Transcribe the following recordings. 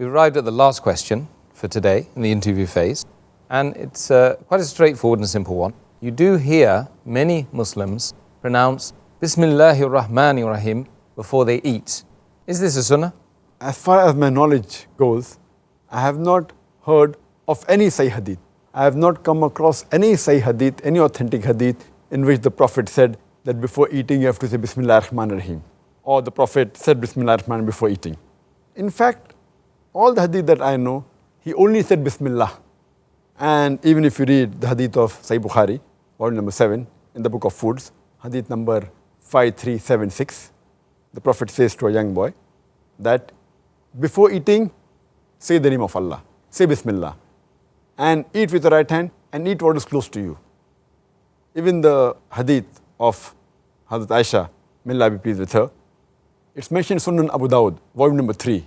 We've arrived at the last question for today in the interview phase, and it's quite a straightforward and simple one. You do hear many Muslims pronounce Bismillahir Rahmaanir Raheem before they eat. Is this a sunnah? As far as my knowledge goes, I have not heard of any Sahih Hadith. I have not come across any Sahih Hadith, any authentic Hadith in which the Prophet said that before eating you have to say Bismillahir Rahmaanir Raheem, or the Prophet said Bismillahir Rahmaanir before eating. In fact, all the Hadith that I know, he only said Bismillah. And even if you read the Hadith of Sahih Bukhari, volume number 7, in the book of foods, Hadith number 5376, the Prophet says to a young boy that before eating, say the name of Allah, say Bismillah, and eat with the right hand and eat what is close to you. Even the Hadith of Hazrat Aisha, may Allah be pleased with her, it's mentioned in Sunnah Abu Dawud, volume number 3,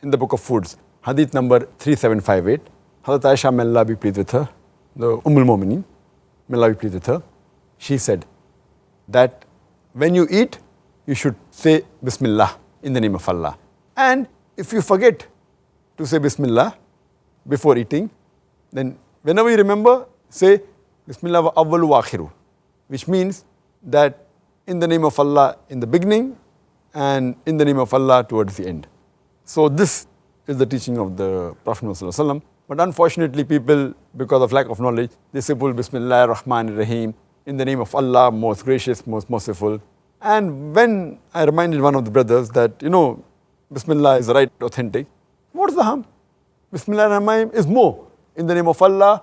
in the book of foods, Hadith number 3758. Hazrat Aisha, may Allah be pleased with her, the al-Mu'mineen, may Allah be pleased with her, she said that when you eat, you should say Bismillah in the name of Allah. And if you forget to say Bismillah before eating, then whenever you remember, say Bismillah wa awwalu wa akhiru, which means that in the name of Allah in the beginning and in the name of Allah towards the end. So this is the teaching of the Prophet ﷺ. But unfortunately people, because of lack of knowledge, they say Bismillahir Rahmaanir Raheem, in the name of Allah, most gracious, most merciful. And when I reminded one of the brothers that, Bismillah is the right authentic, what's the harm? Bismillahir Rahmaanir is more. In the name of Allah,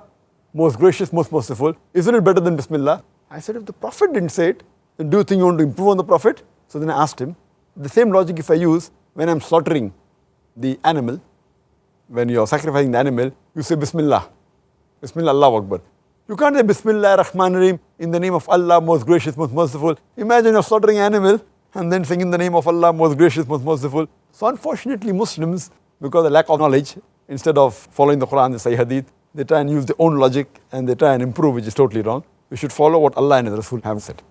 most gracious, most merciful. Isn't it better than Bismillah? I said, if the Prophet didn't say it, then do you think you want to improve on the Prophet? So then I asked him, the same logic if I use when I'm slaughtering the animal, when you're sacrificing the animal, you say Bismillah. Bismillah, Allahu Akbar. You can't say Bismillahir Rahmaanir Raheem, in the name of Allah, most gracious, most merciful. Imagine you're slaughtering an animal and then saying in the name of Allah, most gracious, most merciful. So unfortunately Muslims, because of lack of knowledge, instead of following the Quran and the Sahih Hadith, they try and use their own logic and they try and improve, which is totally wrong. We should follow what Allah and His Rasul have said.